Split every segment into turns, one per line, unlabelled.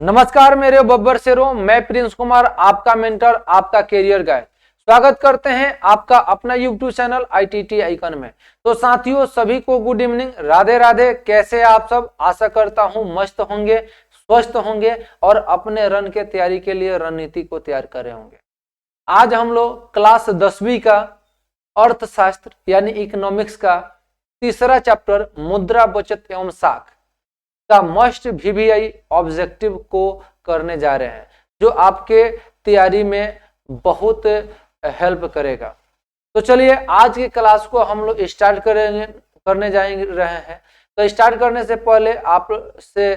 नमस्कार मेरे बब्बर शेरों, मैं प्रिंस कुमार, आपका मेंटर, आपका कैरियर गाइड। स्वागत करते हैं आपका अपना यूट्यूब चैनल ITT आइकन में। तो साथियों, सभी को गुड इवनिंग, राधे राधे। कैसे आप सब? आशा करता हूं मस्त होंगे, स्वस्थ होंगे और अपने रन के तैयारी के लिए रणनीति को तैयार कर रहे होंगे। आज हम लोग क्लास 10वीं का अर्थशास्त्र यानी इकोनॉमिक्स का तीसरा चैप्टर मुद्रा बचत एवं साख का मस्ट VBI ऑब्जेक्टिव को करने जा रहे हैं, जो आपके तैयारी में बहुत हेल्प करेगा। तो चलिए आज की क्लास को हम लोग स्टार्ट करने रहे हैं। तो स्टार्ट करने से पहले आपसे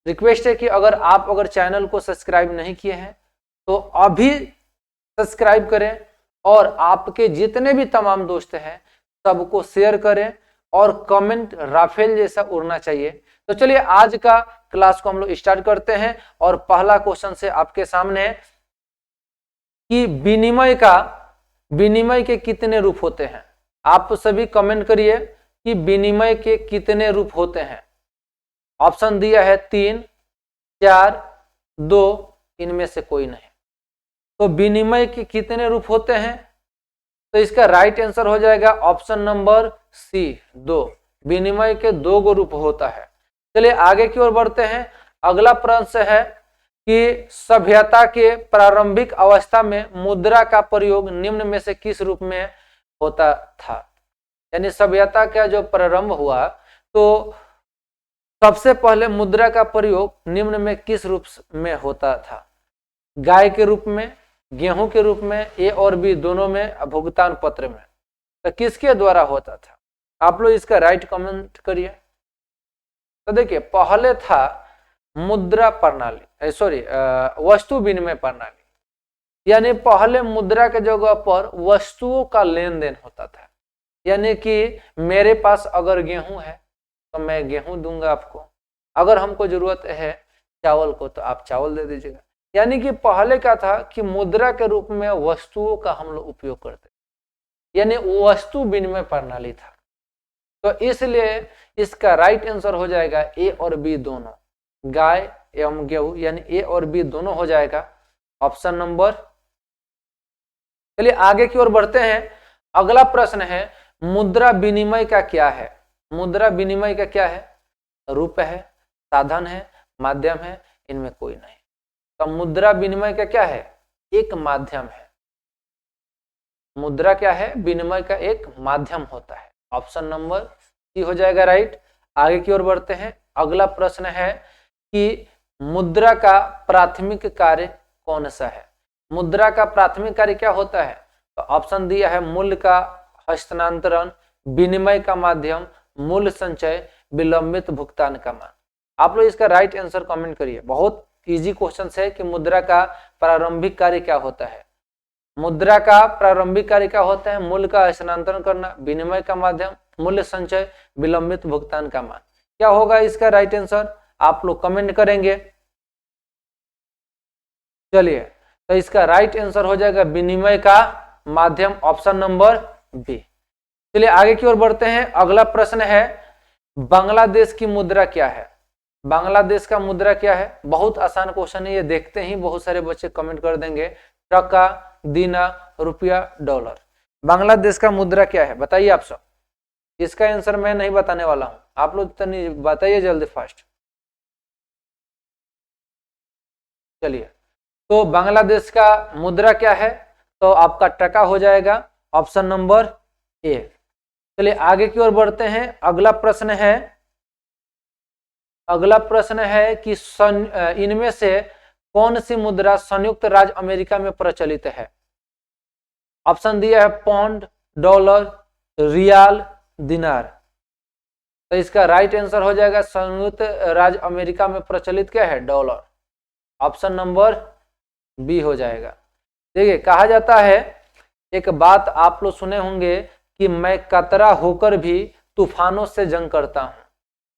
रिक्वेस्ट है कि अगर चैनल को सब्सक्राइब नहीं किए हैं तो अभी सब्सक्राइब करें और आपके जितने भी तमाम दोस्त हैं सबको शेयर करें और कमेंट राफेल जैसा उड़ना चाहिए। तो चलिए आज का क्लास को हम लोग स्टार्ट करते हैं और पहला क्वेश्चन से आपके सामने है कि विनिमय के कितने रूप होते हैं। आप सभी कमेंट करिए कि विनिमय के कितने रूप होते हैं। ऑप्शन दिया है 3, 4, 2, इनमें से कोई नहीं। तो विनिमय के कितने रूप होते हैं? तो इसका राइट आंसर हो जाएगा ऑप्शन नंबर सी, 2। विनिमय के 2 रूप होता है। चलिए आगे की ओर बढ़ते हैं। अगला प्रश्न है कि सभ्यता के प्रारंभिक अवस्था में मुद्रा का प्रयोग निम्न में से किस रूप में होता था। यानी सभ्यता का जो प्रारंभ हुआ तो सबसे पहले मुद्रा का प्रयोग निम्न में किस रूप में होता था? गाय के रूप में, गेहूं के रूप में, ए और बी दोनों में, भुगतान पत्र में। तो किसके द्वारा होता था? आप लोग इसका राइट कमेंट करिए। तो देखिए पहले था मुद्रा प्रणाली, वस्तु विनिमय प्रणाली। यानी पहले मुद्रा के जगह पर वस्तुओं का लेन देन होता था। यानी कि मेरे पास अगर गेहूं है तो मैं गेहूं दूंगा आपको, अगर हमको जरूरत है चावल को तो आप चावल दे दीजिएगा। यानी कि पहले क्या था कि मुद्रा के रूप में वस्तुओं का हम लोग उपयोग करते, यानी वस्तु विनिमय प्रणाली था। तो इसलिए इसका राइट आंसर हो जाएगा ए और बी दोनों, गाय एवं गेहूं, यानी ए और बी दोनों हो जाएगा ऑप्शन नंबर। चलिए आगे की ओर बढ़ते हैं। अगला प्रश्न है मुद्रा विनिमय का क्या है? मुद्रा विनिमय का क्या है? रूप है, साधन है, माध्यम है, इनमें कोई नहीं। तो मुद्रा विनिमय का क्या है? एक माध्यम है। मुद्रा क्या है? विनिमय का एक माध्यम होता है। ऑप्शन नंबर सी हो जाएगा राइट। आगे की ओर बढ़ते हैं। अगला प्रश्न है कि मुद्रा का प्राथमिक कार्य कौन सा है? मुद्रा का प्राथमिक कार्य क्या होता है? तो ऑप्शन दिया है मूल्य का हस्तांतरण, विनिमय का माध्यम, मूल्य संचय, विलंबित भुगतान का मान। आप लोग इसका राइट आंसर कमेंट करिए। बहुत इजी क्वेश्चन है कि मुद्रा का प्रारंभिक कार्य क्या होता है। मुद्रा का प्रारंभिक कार्य क्या होता है? मूल्य का हस्तांतरण करना, विनिमय का माध्यम, मूल्य संचय, विलंबित भुगतान का मान। क्या होगा इसका राइट आंसर? आप लोग कमेंट करेंगे। चलिए तो इसका राइट आंसर हो जाएगा विनिमय का माध्यम, ऑप्शन नंबर बी। चलिए आगे की ओर बढ़ते हैं। अगला प्रश्न है बांग्लादेश की मुद्रा क्या है? बांग्लादेश का मुद्रा क्या है? बहुत आसान क्वेश्चन है, ये देखते ही बहुत सारे बच्चे कमेंट कर देंगे। टका, दीना, रुपया, डॉलर। बांग्लादेश का मुद्रा क्या है बताइए आप सब। इसका आंसर मैं नहीं बताने वाला हूं, आप लोग तो बताइए जल्दी फास्ट। चलिए तो बांग्लादेश का मुद्रा क्या है? तो आपका टका हो जाएगा, ऑप्शन नंबर ए। चलिए आगे की ओर बढ़ते हैं। अगला प्रश्न है कि इनमें से कौन सी मुद्रा संयुक्त राज्य अमेरिका में प्रचलित है? ऑप्शन दिया है पौंड, डॉलर, रियाल, दिनार। तो इसका राइट आंसर हो जाएगा संयुक्त राज्य अमेरिका में प्रचलित क्या है? डॉलर। ऑप्शन नंबर बी हो जाएगा। देखिए कहा जाता है, एक बात आप लोग सुने होंगे कि मैं कतरा होकर भी तूफानों से जंग करता हूं।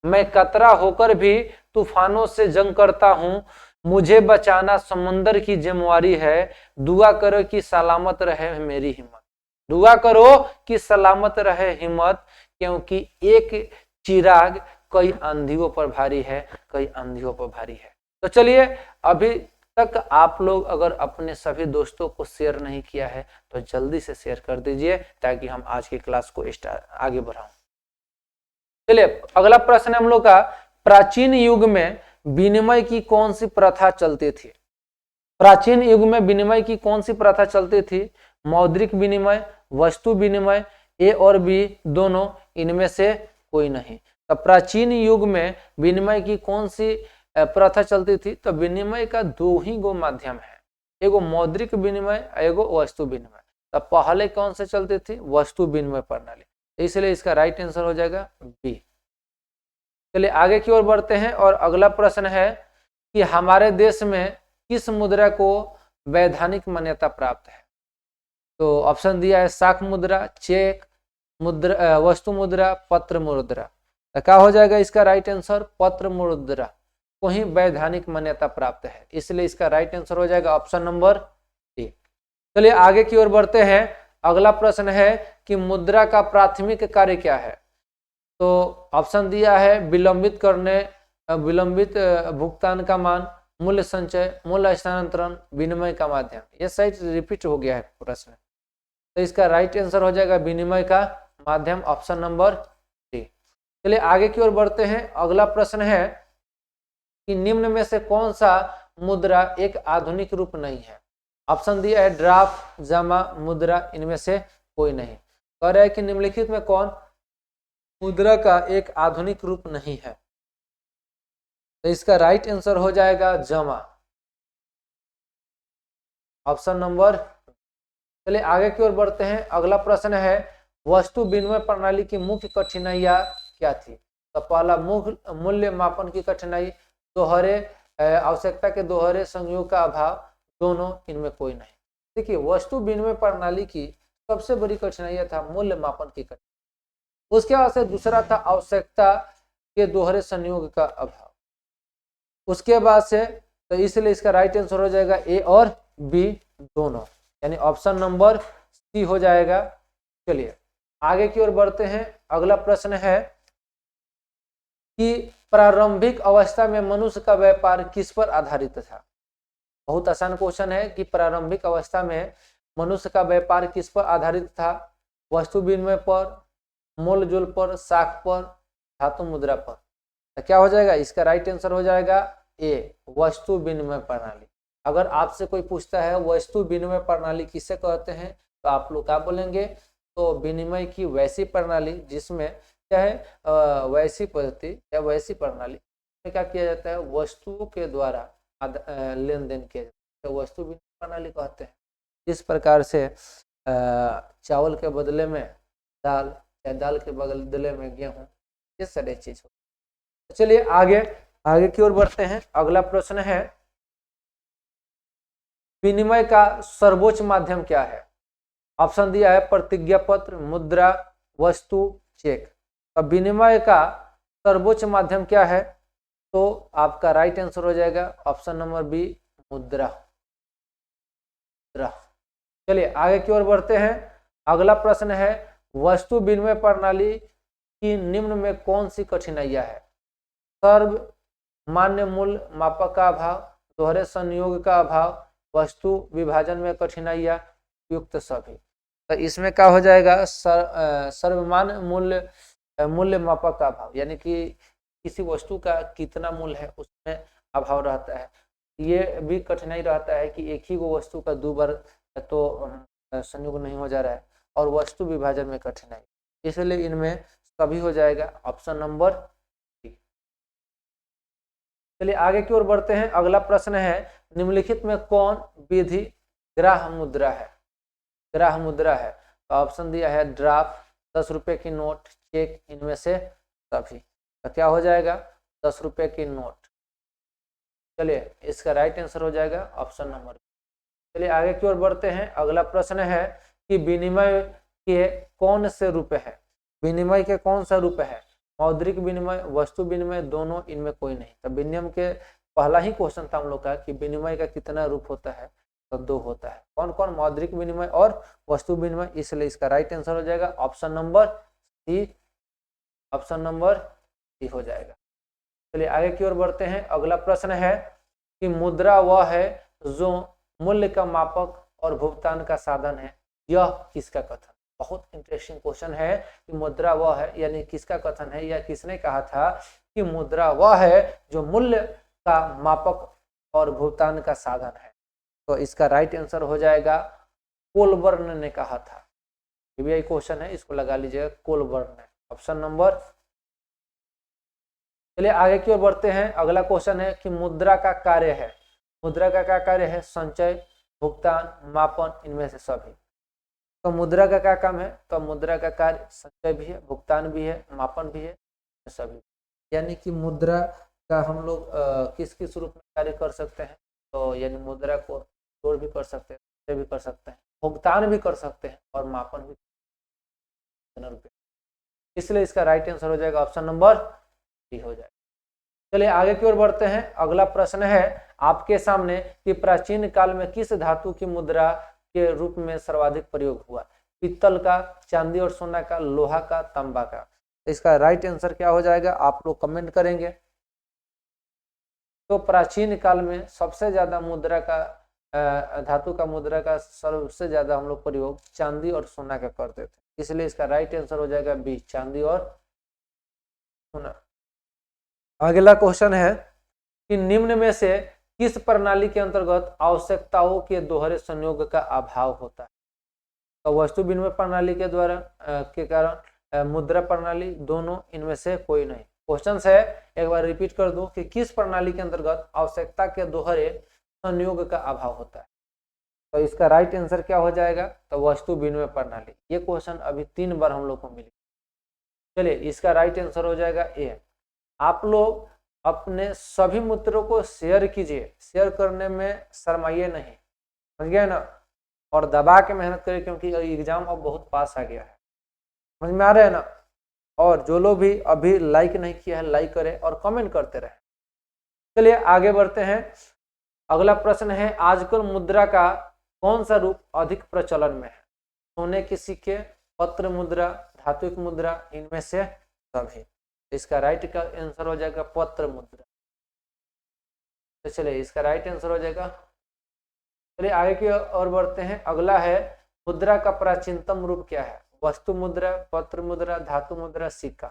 मैं कतरा होकर भी तूफानों से जंग करता हूं, मुझे बचाना समुंदर की जिम्मेवारी है, दुआ करो कि सलामत रहे मेरी हिम्मत। दुआ करो कि सलामत रहे हिम्मत, क्योंकि एक चिराग कई आंधियों पर भारी है, कई आंधियों पर भारी है। तो चलिए, अभी तक आप लोग अगर अपने सभी दोस्तों को शेयर नहीं किया है तो जल्दी से शेयर कर दीजिए ताकि हम आज की क्लास को आगे बढ़ाएं। चलिए, अगला प्रश्न है हम लोग का, प्राचीन युग में विनिमय की कौन सी प्रथा चलती थी? प्राचीन युग में विनिमय की कौन सी प्रथा चलती थी? मौद्रिक विनिमय, वस्तु विनिमय, ए और बी दोनों, इनमें से कोई नहीं। तो प्राचीन युग में विनिमय की कौन सी प्रथा चलती थी? तो विनिमय का दो ही गो माध्यम है, एगो मौद्रिक विनिमय, एगो वस्तु विनिमय। तो पहले कौन से चलती थी? वस्तु विनिमय प्रणाली, इसलिए इसका राइट आंसर हो जाएगा बी। चलिए आगे की ओर बढ़ते हैं और अगला प्रश्न है कि हमारे देश में किस मुद्रा को वैधानिक मान्यता प्राप्त है? तो ऑप्शन दिया है शाक मुद्रा, चेक मुद्रा, वस्तु मुद्रा, पत्र मुद्रा। तो क्या हो जाएगा इसका राइट आंसर? पत्र मुद्रा को ही वैधानिक मान्यता प्राप्त है, इसलिए इसका राइट आंसर हो जाएगा ऑप्शन नंबर ए। चलिए आगे की ओर बढ़ते हैं। अगला प्रश्न है कि मुद्रा का प्राथमिक कार्य क्या है? तो ऑप्शन दिया है विलंबित करने, विलंबित भुगतान का मान, मूल्य संचय, मूल्य स्थानांतरण, विनिमय का माध्यम। यह साइड रिपीट हो गया है प्रश्न, तो इसका राइट आंसर हो जाएगा विनिमय का माध्यम, ऑप्शन नंबर डी। चलिए आगे की ओर बढ़ते हैं। अगला प्रश्न है कि निम्न में से कौन सा मुद्रा एक आधुनिक रूप नहीं है? ऑप्शन दिया है ड्राफ्ट, जमा, मुद्रा, इनमें से कोई नहीं। कह रहा है कि निम्नलिखित में कौन मुद्रा का एक आधुनिक रूप नहीं है? तो इसका राइट आंसर हो जाएगा जमा, ऑप्शन नंबर। चलिए आगे की ओर बढ़ते हैं। अगला प्रश्न है वस्तु विनिमय प्रणाली की मुख्य कठिनाइयां क्या थी? तो पहला मूल्य मापन की कठिनाई, दोहरे आवश्यकता के दोहरे संयोग का अभाव, दोनों, इनमें कोई नहीं। देखिए, वस्तु विनिमय प्रणाली की सबसे बड़ी कठिनाई था मूल्य मापन की कठिनाई, उसके बाद से दूसरा था आवश्यकता के दोहरे संयोग का अभाव, उसके बाद से, तो इसलिए इसका राइट आंसर हो जाएगा ए और बी दोनों, यानी ऑप्शन नंबर सी हो जाएगा। चलिए आगे की ओर बढ़ते हैं। अगला प्रश्न है कि प्रारंभिक अवस्था में मनुष्य का व्यापार किस पर आधारित था? बहुत आसान क्वेश्चन है कि प्रारंभिक अवस्था में मनुष्य का व्यापार किस पर आधारित था? वस्तु विनिमय पर, मोल जोल पर, साख पर, धातु मुद्रा पर। तो क्या हो जाएगा इसका राइट आंसर हो जाएगा ए, वस्तु विनिमय प्रणाली। अगर आपसे कोई पूछता है वस्तु विनिमय प्रणाली किसे कहते हैं, तो आप लोग क्या बोलेंगे? तो विनिमय की वैसी प्रणाली जिसमें चाहे वैसी पद्धति या वैसी प्रणाली में क्या किया जाता है, वस्तुओं के द्वारा लेन देन किया जाता है, तो वस्तु विनिमय प्रणाली कहते हैं। इस प्रकार से चावल के बदले में दाल या दाल के बदले में गेहूं, ये सारी चीज हो। चलिए आगे की ओर बढ़ते हैं। अगला प्रश्न है विनिमय का सर्वोच्च माध्यम क्या है? ऑप्शन दिया है प्रतिज्ञा पत्र, मुद्रा, वस्तु, चेक। अब विनिमय का सर्वोच्च माध्यम क्या है? तो आपका राइट आंसर हो जाएगा ऑप्शन नंबर बी, मुद्रा। चलिए आगे की ओर बढ़ते हैं। अगला प्रश्न है वस्तु विनिमय प्रणाली की निम्न में कौन सी कठिनाइयां है? सर्वमान्य मूल्य मापक का अभाव, दोहरे संयोग का अभाव, वस्तु विभाजन में कठिनाइयां, युक्त सभी। तो इसमें क्या हो जाएगा? सर्वमान्य मूल्य मापक का अभाव, यानी कि किसी वस्तु का कितना मूल्य है उसमें अभाव रहता है। ये भी कठिनाई रहता है कि एक ही वो वस्तु का दो बार तो संयोग नहीं हो जा रहा है, और वस्तु विभाजन में कठिनाई, इसलिए इनमें सभी हो जाएगा ऑप्शन नंबर डी। चलिए आगे की ओर बढ़ते हैं। अगला प्रश्न है निम्नलिखित में कौन विधि ग्राह्य मुद्रा है? ग्राह्य मुद्रा है, तो ऑप्शन दिया है ड्राफ्ट, 10 रुपए की नोट, चेक, इनमें से सभी। तो क्या हो जाएगा? 10 रुपए की नोट। चलिए इसका राइट आंसर हो जाएगा ऑप्शन नंबर। चलिए आगे की ओर बढ़ते हैं। अगला प्रश्न है कि विनिमय के कौन से रूप है? विनिमय के कौन सा रूप है? मौद्रिक विनिमय, वस्तु विनिमय, दोनों, इनमें कोई नहीं। तो विनिमय के पहला ही क्वेश्चन था हम लोग का कि विनिमय का कितना रूप होता है? तो 2 होता है। कौन कौन? मौद्रिक विनिमय और वस्तु विनिमय, इसलिए इसका राइट आंसर हो जाएगा option number C, option number D हो जाएगा। चलिए आगे की ओर बढ़ते हैं। अगला प्रश्न है कि मुद्रा वह है जो मूल्य का मापक और भुगतान का साधन है, यह किसका कथन। बहुत इंटरेस्टिंग क्वेश्चन है कि मुद्रा वह है यानी किसका कथन है, या किसने कहा था कि मुद्रा वह है जो मूल्य का मापक और भुगतान का साधन है। तो इसका राइट आंसर हो जाएगा कोलबर्न ने कहा था। ये क्वेश्चन है, इसको लगा लीजिएगा, कोलबर्न है ऑप्शन नंबर। चलिए आगे की ओर बढ़ते हैं। अगला क्वेश्चन है कि मुद्रा का कार्य है, मुद्रा का क्या कार्य है, संचय, भुगतान, मापन, इनमें से सभी। तो मुद्रा का क्या काम है, तो मुद्रा का कार्य संचय भी है, भुगतान भी है, मापन भी है, सभी। यानी कि मुद्रा का हम लोग किस किस रूप में कार्य कर सकते हैं, तो यानी मुद्रा को जोड़ भी कर सकते हैं, संचय भी कर सकते हैं, भुगतान भी कर सकते हैं और मापन भी। इसलिए इसका राइट आंसर हो जाएगा ऑप्शन नंबर डी हो जाएगा। चलिए आगे की ओर बढ़ते हैं। अगला प्रश्न है आपके सामने कि प्राचीन काल में किस धातु की मुद्रा के रूप में सर्वाधिक प्रयोग हुआ, पीतल का, चांदी और सोना का, लोहा का, तांबा का। इसका राइट आंसर क्या हो जाएगा, आप लोग कमेंट करेंगे। तो प्राचीन काल में सबसे ज्यादा मुद्रा का धातु का मुद्रा का सबसे ज्यादा हम लोग प्रयोग चांदी और सोना का करते थे, इसलिए इसका राइट आंसर हो जाएगा बी, चांदी और सोना। अगला क्वेश्चन है कि निम्न में से किस प्रणाली के अंतर्गत आवश्यकताओं के दोहरे संयोग का अभाव होता है। तो वस्तु विनिमय प्रणाली के द्वारा के कारण मुद्रा प्रणाली, दोनों, इनमें से कोई नहीं। क्वेश्चन है, एक बार रिपीट कर दूं कि किस प्रणाली के अंतर्गत आवश्यकता के दोहरे संयोग का अभाव होता है। तो इसका राइट आंसर क्या हो जाएगा, तो वस्तु विनिमय प्रणाली। ये क्वेश्चन अभी 3 बार हम लोग को मिली। चलिए इसका राइट आंसर हो जाएगा ए। आप लोग अपने सभी मित्रों को शेयर कीजिए, शेयर करने में शर्माइए नहीं, समझ गए ना, और दबा के मेहनत करिए क्योंकि एग्जाम अब बहुत पास आ गया है, समझ में आ रहा है ना। और जो लोग भी अभी लाइक नहीं किया है लाइक करें और कमेंट करते रहे। चलिए आगे बढ़ते हैं। अगला प्रश्न है, आजकल मुद्रा का कौन सा रूप अधिक प्रचलन में है, सोने के सिक्के, पत्र मुद्रा, धातुक मुद्रा, इनमें से सभी। इसका राइट का आंसर हो जाएगा पत्र मुद्रा। तो चलिए इसका राइट आंसर हो जाएगा। चलिए आगे की ओर बढ़ते हैं। अगला है, मुद्रा का प्राचीनतम रूप क्या है, वस्तु मुद्रा, पत्र मुद्रा, धातु मुद्रा, सिक्का।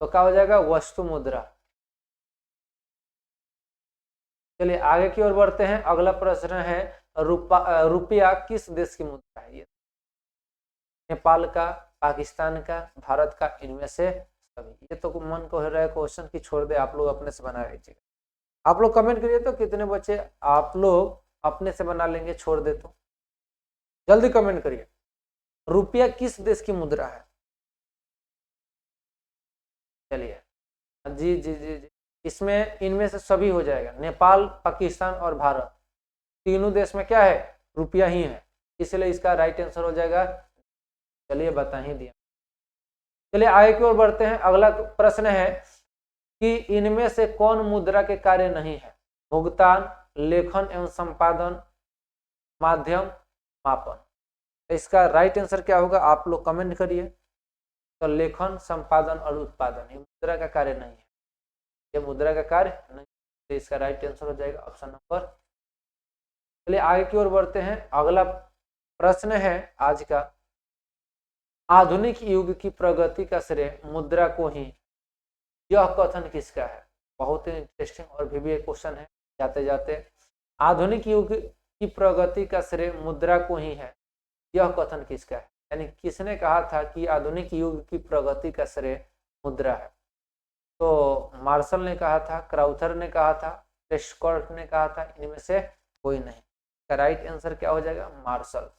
तो क्या हो जाएगा, वस्तु मुद्रा। चलिए आगे की ओर बढ़ते हैं। अगला प्रश्न है, रुपया किस देश की मुद्रा है, ये नेपाल का, पाकिस्तान का, भारत का, इनमें से सभी। ये तो मन को हो रहा है क्वेश्चन की छोड़ दे, आप लोग अपने से बना लीजिएगा। आप लोग कमेंट करिए तो कितने बच्चे आप लोग अपने से बना लेंगे, छोड़ दे तो जल्दी कमेंट करिए। रुपया किस देश की मुद्रा है, चलिए जी जी जी जी, इसमें इनमें से सभी हो जाएगा। नेपाल, पाकिस्तान और भारत, तीनों देश में क्या है, रुपया ही है, इसलिए इसका राइट आंसर हो जाएगा। चलिए बता ही दिया। चलिए आगे की ओर बढ़ते हैं। अगला प्रश्न है कि इनमें से कौन मुद्रा के कार्य नहीं है, भुगतान, लेखन एवं संपादन, माध्यम, मापन। इसका राइट आंसर क्या होगा, आप लोग कमेंट करिए। तो लेखन, संपादन और उत्पादन ये मुद्रा का कार्य नहीं है, ये मुद्रा का कार्य नहीं, तो इसका राइट आंसर हो जाएगा ऑप्शन नंबर। चलिए आगे की ओर बढ़ते हैं। अगला प्रश्न है आज का, आधुनिक युग की प्रगति का श्रेय मुद्रा को ही, यह कथन किसका है। बहुत ही इंटरेस्टिंग और भी क्वेश्चन है। जाते जाते, आधुनिक युग की प्रगति का श्रेय मुद्रा को ही है, यह कथन किसका है, यानी किसने कहा था कि आधुनिक युग की प्रगति का श्रेय मुद्रा है। तो मार्शल ने कहा था, क्राउथर ने कहा था, प्रेस्कॉट ने कहा था, इनमें से कोई नहीं। इसका राइट आंसर क्या हो जाएगा, मार्शल,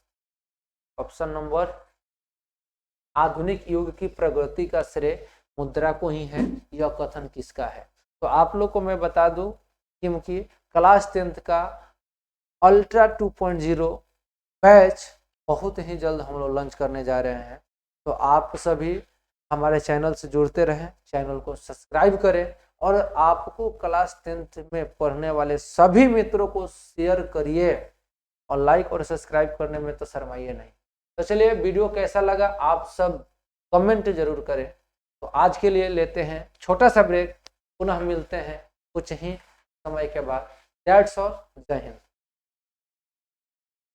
ऑप्शन नंबर। आधुनिक युग की प्रगति का श्रेय मुद्रा को ही है, यह कथन किसका है। तो आप लोग को मैं बता दूं क्योंकि क्लास 10th का अल्ट्रा 2.0 बैच बहुत ही जल्द हम लोग लॉन्च करने जा रहे हैं। तो आप सभी हमारे चैनल से जुड़ते रहें, चैनल को सब्सक्राइब करें और आपको क्लास 10th में पढ़ने वाले सभी मित्रों को शेयर करिए और लाइक और सब्सक्राइब करने में तो शर्माइए नहीं। तो चलिए वीडियो कैसा लगा आप सब कमेंट जरूर करें। तो आज के लिए लेते हैं छोटा सा ब्रेक, पुनः मिलते हैं कुछ ही समय के बाद। दैट्स ऑल, जय हिंद।